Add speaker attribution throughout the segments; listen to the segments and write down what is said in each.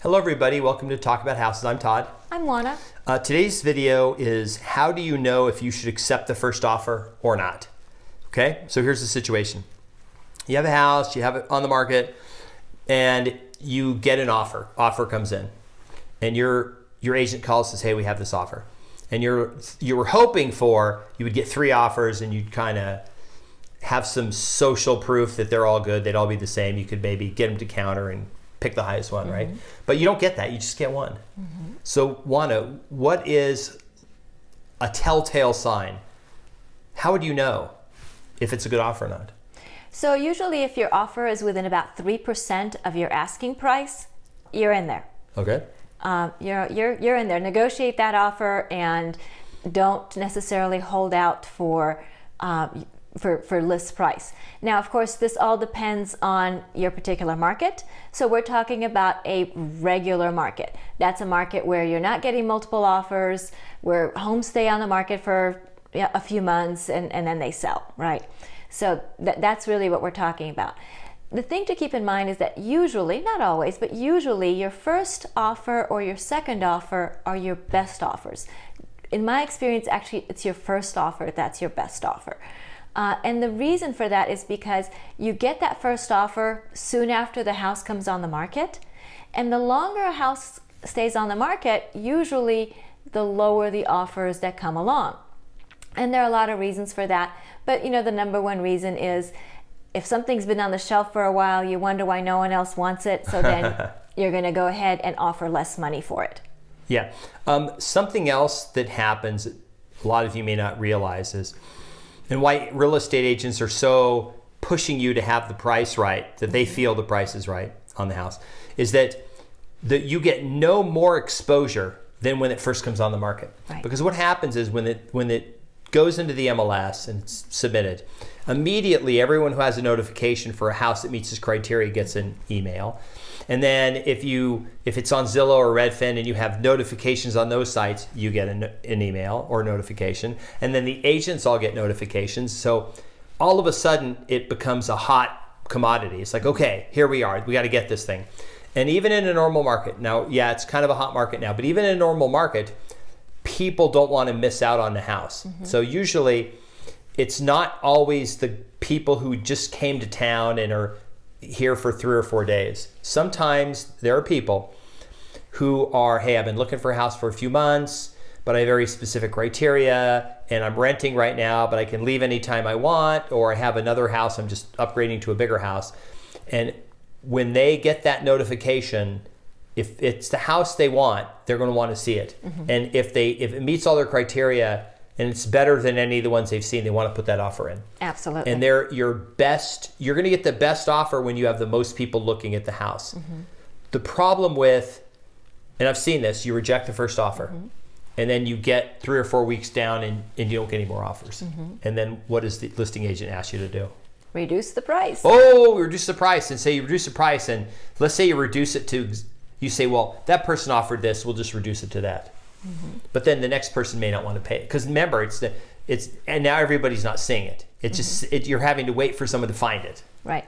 Speaker 1: Hello everybody, welcome to Talk About Houses. I'm Todd.
Speaker 2: I'm Oana.
Speaker 1: Today's video is how do you know if you should accept the first offer or not? Okay, so here's the situation. You have a house, you have it on the market, and you get an offer. Offer comes in, and your agent calls and says, hey, we have this offer. And you were hoping for, you would get 3 offers and you'd kind of have some social proof that they're all good, they'd all be the same. You could maybe get them to counter and pick the highest one, right? But you don't get that, you just get one. So Oana, what is a telltale sign? How would you know if it's a good offer or not?
Speaker 2: So usually if your offer is within about 3% of your asking price, you're in there.
Speaker 1: Okay.
Speaker 2: You're in there. Negotiate that offer and don't necessarily hold out for list price. Now, of course, this all depends on your particular market. So we're talking about a regular market. That's a market where you're not getting multiple offers, where homes stay on the market for a few months and then they sell, right? So that's really what we're talking about. The thing to keep in mind is that usually, not always, but usually your first offer or your second offer are your best offers. In my experience, actually, it's your first offer that's your best offer. And the reason for that is because you get that first offer soon after the house comes on the market. And the longer a house stays on the market, usually the lower the offers that come along. And there are a lot of reasons for that. But the number one reason is if something's been on the shelf for a while, you wonder why no one else wants it. So then you're going to go ahead and offer less money for it.
Speaker 1: Yeah. Something else that happens, a lot of you may not realize is, and why real estate agents are so pushing you to have the price right, that they feel the price is right on the house, is that you get no more exposure than when it first comes on the market.
Speaker 2: Right.
Speaker 1: Because what happens is when it goes into the MLS and it's submitted, immediately everyone who has a notification for a house that meets this criteria gets an email. And then if it's on Zillow or Redfin and you have notifications on those sites, you get an email or notification. And then the agents all get notifications. So all of a sudden it becomes a hot commodity. It's like, okay, here we are. We got to get this thing. And even in a normal market, now, yeah, it's kind of a hot market now, but even in a normal market, people don't want to miss out on the house. So usually it's not always the people who just came to town and are here for 3 or 4 days. Sometimes there are people who are, hey, I've been looking for a house for a few months, but I have very specific criteria and I'm renting right now, but I can leave anytime I want, or I have another house, I'm just upgrading to a bigger house. And when they get that notification, if it's the house they want, they're going to want to see it. And if it meets all their criteria and it's better than any of the ones they've seen, they want to put that offer in.
Speaker 2: Absolutely.
Speaker 1: And you're going to get the best offer when you have the most people looking at the house. The problem with, and I've seen this, you reject the first offer and then you get 3 or 4 weeks down and you don't get any more offers. And then what does the listing agent ask you to do?
Speaker 2: Reduce the price.
Speaker 1: Oh, reduce the price. And say you reduce the price, and let's say you reduce it to, you say, well, that person offered this, we'll just reduce it to that. But then the next person may not want to pay it. Because remember, and now everybody's not seeing it. It's just, you're having to wait for someone to find it.
Speaker 2: Right.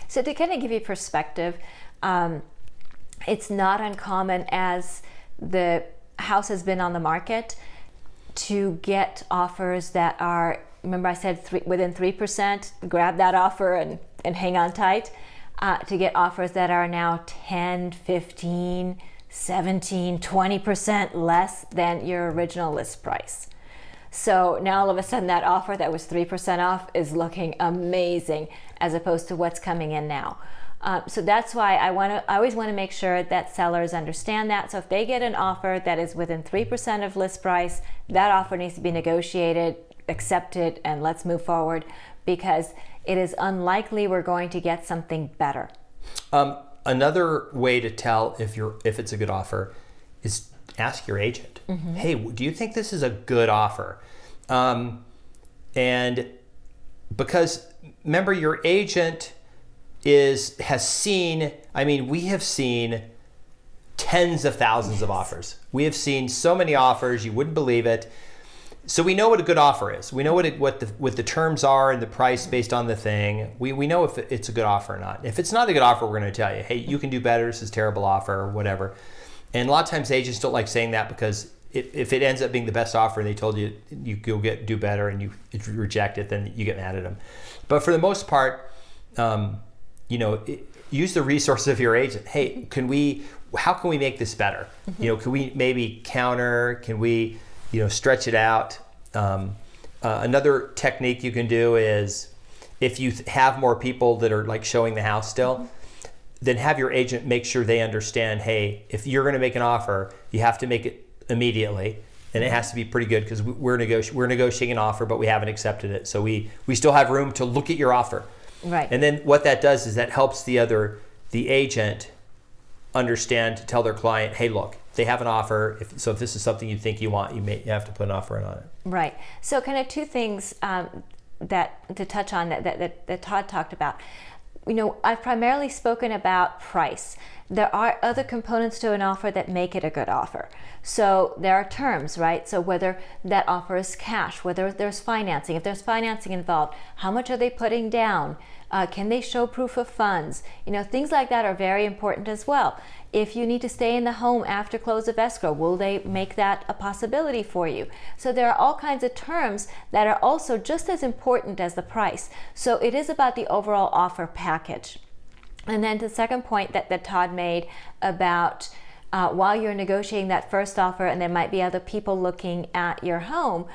Speaker 2: So to kind of give you perspective, it's not uncommon as the house has been on the market to get offers that are, remember I said within 3%, grab that offer and hang on tight, to get offers that are now 10, 15, 17, 20% less than your original list price. So now all of a sudden that offer that was 3% off is looking amazing as opposed to what's coming in now. So that's why I always want to make sure that sellers understand that. So if they get an offer that is within 3% of list price, that offer needs to be negotiated, accepted, and let's move forward, because it is unlikely we're going to get something better.
Speaker 1: Another way to tell if it's a good offer is ask your agent. Hey, do you think this is a good offer? And because remember, your agent has seen, we have seen tens of thousands of offers. We have seen so many offers, you wouldn't believe it. So we know what a good offer is. We know what the terms are and the price based on the thing. We know if it's a good offer or not. If it's not a good offer, we're going to tell you, hey, you can do better. This is a terrible offer or whatever. And a lot of times agents don't like saying that because if it ends up being the best offer and they told you you'll do better and you reject it, then you get mad at them. But for the most part, use the resources of your agent. Hey, how can we make this better? Can we maybe counter? Can we stretch it out? Another technique you can do is if you have more people that are like showing the house still, then have your agent make sure they understand, hey, if you're going to make an offer, you have to make it immediately, and it has to be pretty good because we're negotiating an offer, but we haven't accepted it. So we still have room to look at your offer.
Speaker 2: Right.
Speaker 1: And then what that does is that helps the agent understand to tell their client, hey, look, they have an offer. If this is something you think you want, you have to put an offer in on it.
Speaker 2: Right. So kind of two things that to touch on that Todd talked about. I've primarily spoken about price. There are other components to an offer that make it a good offer. So there are terms, right? So whether that offer is cash, whether there's financing, if there's financing involved, how much are they putting down? Can they show proof of funds? Things like that are very important as well. If you need to stay in the home after close of escrow, will they make that a possibility for you? So there are all kinds of terms that are also just as important as the price. So it is about the overall offer package. And then the second point that Todd made about while you're negotiating that first offer and there might be other people looking at your home,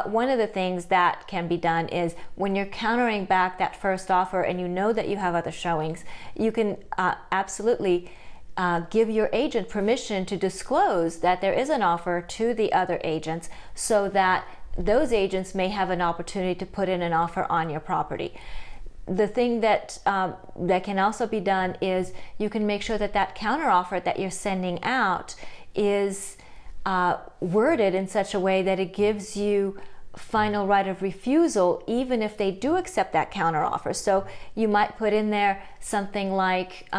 Speaker 2: one of the things that can be done is when you're countering back that first offer and you know that you have other showings, you can absolutely give your agent permission to disclose that there is an offer to the other agents so that those agents may have an opportunity to put in an offer on your property. The thing that can also be done is you can make sure that counteroffer that you're sending out is worded in such a way that it gives you final right of refusal even if they do accept that counteroffer. So you might put in there something like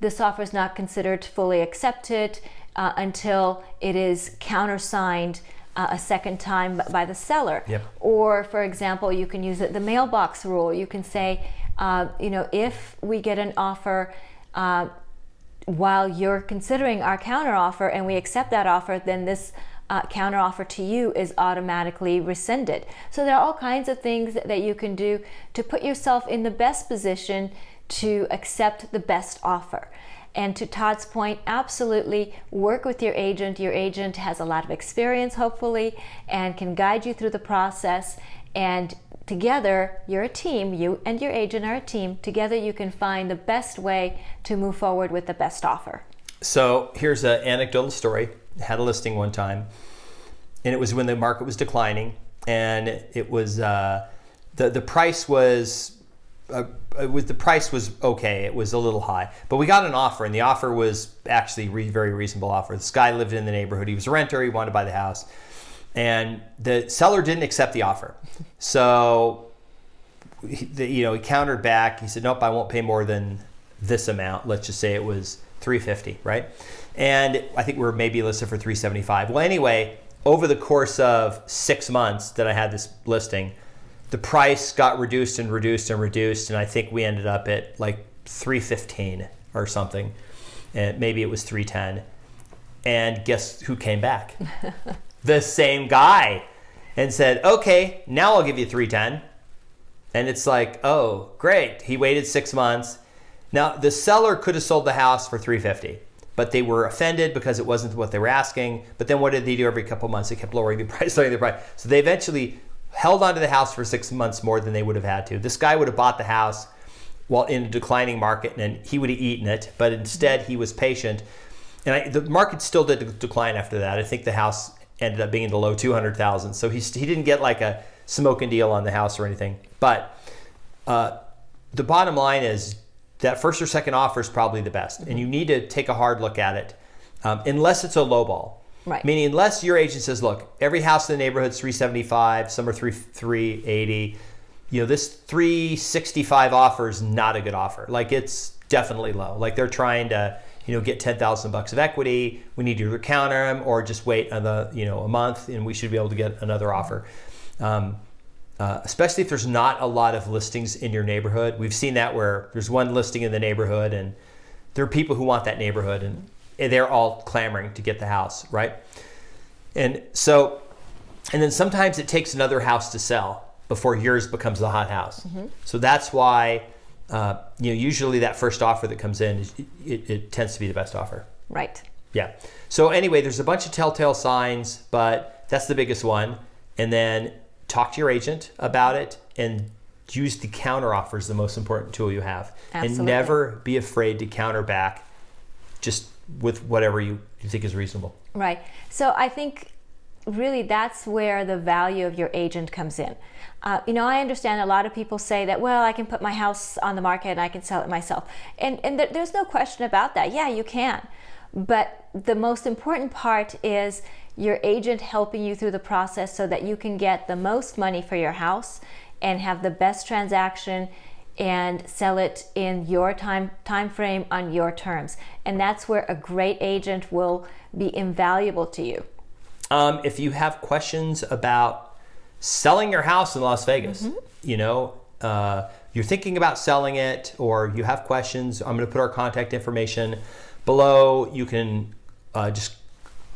Speaker 2: this offer is not considered fully accepted until it is countersigned a second time by the seller.
Speaker 1: Yep.
Speaker 2: Or, for example, you can use the mailbox rule. You can say, if we get an offer while you're considering our counteroffer and we accept that offer, then this counteroffer to you is automatically rescinded. So there are all kinds of things that you can do to put yourself in the best position to accept the best offer. And to Todd's point, absolutely work with your agent. Your agent has a lot of experience, hopefully, and can guide you through the process. And together, you're a team. You and your agent are a team. Together, you can find the best way to move forward with the best offer. So
Speaker 1: here's an anecdotal story. I had a listing one time, and it was when the market was declining, and it was the price was. The price was okay. It was a little high, but we got an offer, and the offer was actually very reasonable offer. This guy lived in the neighborhood. He was a renter. He wanted to buy the house, and the seller didn't accept the offer. So, he countered back. He said, "Nope, I won't pay more than this amount." Let's just say it was $350, right? And I think we were maybe listed for $375. Well, anyway, over the course of 6 months that I had this listing, the price got reduced, and I think we ended up at like $315 or something, and maybe it was $310. And guess who came back? The same guy, and said, "Okay, now I'll give you $310." And it's like, oh, great. He waited 6 months. Now the seller could have sold the house for $350, but they were offended because it wasn't what they were asking. But then what did they do every couple of months? They kept lowering the price. So they eventually held onto the house for 6 months more than they would have had to. This guy would have bought the house while in a declining market, and he would have eaten it, but instead he was patient. And the market still did decline after that. I think the house ended up being in the low 200,000. So he didn't get like a smoking deal on the house or anything. But the bottom line is that first or second offer is probably the best, and you need to take a hard look at it, unless it's a low ball. Right. Meaning, unless your agent says, look, every house in the neighborhood is $375, some are $380. This $365 offer is not a good offer. Like, it's definitely low. Like, they're trying to, get $10,000 of equity. We need you to counter them, or just wait a month, and we should be able to get another offer. Especially if there's not a lot of listings in your neighborhood. We've seen that where there's one listing in the neighborhood, and there are people who want that neighborhood, and they're all clamoring to get the house, right? And then sometimes it takes another house to sell before yours becomes the hot house. So that's why, usually that first offer that comes in, it tends to be the best offer.
Speaker 2: Right.
Speaker 1: Yeah. So anyway, there's a bunch of telltale signs, but that's the biggest one. And then talk to your agent about it, and use the counter offer is the most important tool you have.
Speaker 2: Absolutely.
Speaker 1: And never be afraid to counter back just with whatever you think is reasonable.
Speaker 2: Right. So I think really that's where the value of your agent comes in. I understand a lot of people say that, well, I can put my house on the market and I can sell it myself. And there's no question about that. Yeah, you can. But the most important part is your agent helping you through the process so that you can get the most money for your house and have the best transaction and sell it in your time frame on your terms. And that's where a great agent will be invaluable to you.
Speaker 1: If you have questions about selling your house in Las Vegas, you're thinking about selling it, or you have questions, I'm going to put our contact information below. You can just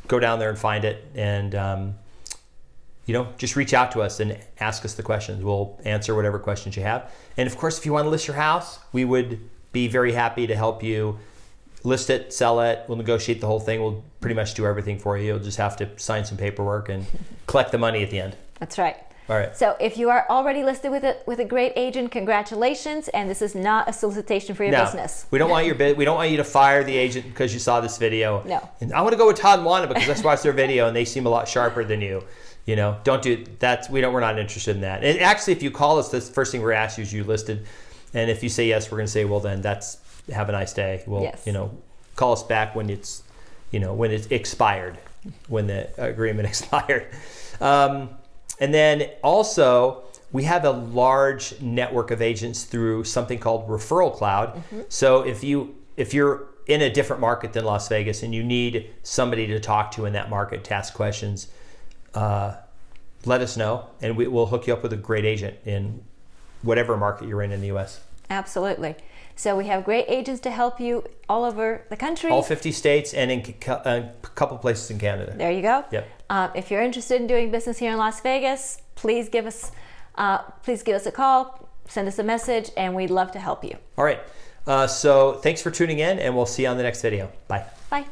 Speaker 1: go down there and find it, and just reach out to us and ask us the questions. We'll answer whatever questions you have. And of course, if you want to list your house, we would be very happy to help you list it, sell it. We'll negotiate the whole thing. We'll pretty much do everything for you. You'll just have to sign some paperwork and collect the money at the end.
Speaker 2: That's right.
Speaker 1: All right.
Speaker 2: So if you are already listed with a great agent, congratulations. And this is not a solicitation for your business.
Speaker 1: We don't want you to fire the agent because you saw this video.
Speaker 2: No.
Speaker 1: And I want to go with Todd and Oana because I just watched their video and they seem a lot sharper than you. Don't do that. We're not interested in that. And actually, if you call us, the first thing we're asked you is you listed. And if you say yes, we're going to say, well, then have a nice day. Well,
Speaker 2: yes.
Speaker 1: Call us back when it's expired, when the agreement expired. And then also, we have a large network of agents through something called Referral Cloud. So if you're in a different market than Las Vegas and you need somebody to talk to in that market to ask questions, let us know, and we'll hook you up with a great agent in whatever market you're in the U.S.
Speaker 2: Absolutely. So we have great agents to help you all over the country.
Speaker 1: All 50 states and in a couple places in Canada.
Speaker 2: There you go.
Speaker 1: Yep.
Speaker 2: If you're interested in doing business here in Las Vegas, please give us a call, send us a message, and we'd love to help you.
Speaker 1: All right. So thanks for tuning in, and we'll see you on the next video. Bye.
Speaker 2: Bye.